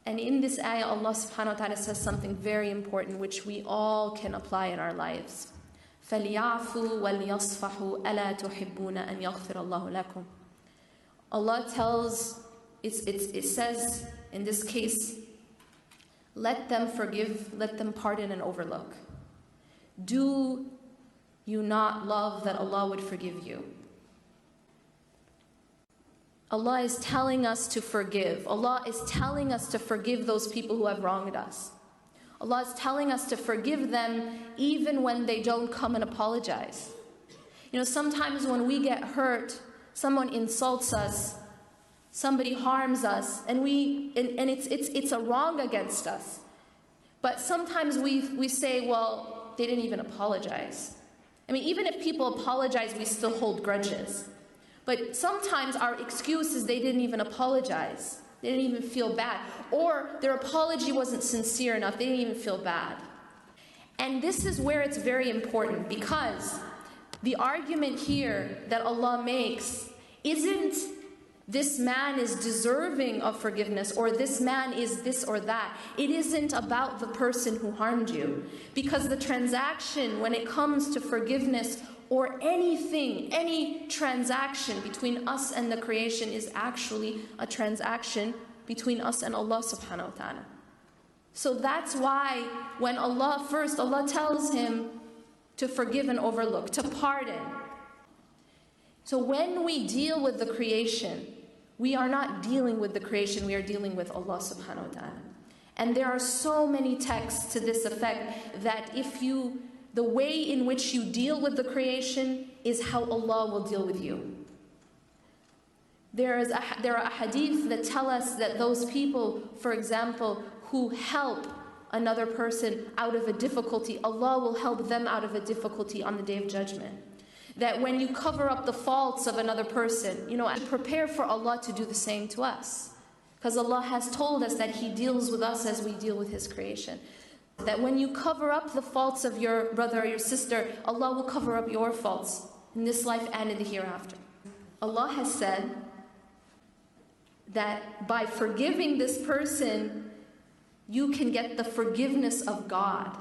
And in this ayah, Allah subhanahu wa ta'ala says something very important which we all can apply in our lives. فَلْيَعْفُوا وَلْيَصْفَحُوا أَلَا تُحِبُّونَ أَنْ يَغْفِرَ اللَّهُ لَكُمْ. Allah tells, it says in this case, let them forgive, let them pardon and overlook. Do you not love that Allah would forgive you? Allah is telling us to forgive. Allah is telling us to forgive those people who have wronged us. Allah is telling us to forgive them even when they don't come and apologize. You know, sometimes when we get hurt, someone insults us, somebody harms us, and it's a wrong against us. But sometimes we say, well, they didn't even apologize. I mean, even if people apologize, we still hold grudges. But sometimes our excuse is they didn't even apologize. They didn't even feel bad. Or their apology wasn't sincere enough. They didn't even feel bad. And this is where it's very important, because the argument here that Allah makes isn't this man is deserving of forgiveness, or this man is this or that. It isn't about the person who harmed you. Because the transaction, when it comes to forgiveness or anything, any transaction between us and the creation, is actually a transaction between us and Allah subhanahu wa ta'ala. So that's why when Allah tells him to forgive and overlook, to pardon. So when we deal with the creation, we are not dealing with the creation, we are dealing with Allah subhanahu wa ta'ala. And there are so many texts to this effect that the way in which you deal with the creation is how Allah will deal with you. There are hadith that tell us that those people, for example, who help another person out of a difficulty, Allah will help them out of a difficulty on the Day of Judgment. That when you cover up the faults of another person, and prepare for Allah to do the same to us. Because Allah has told us that He deals with us as we deal with His creation. That when you cover up the faults of your brother or your sister, Allah will cover up your faults in this life and in the hereafter. Allah has said that by forgiving this person, you can get the forgiveness of God.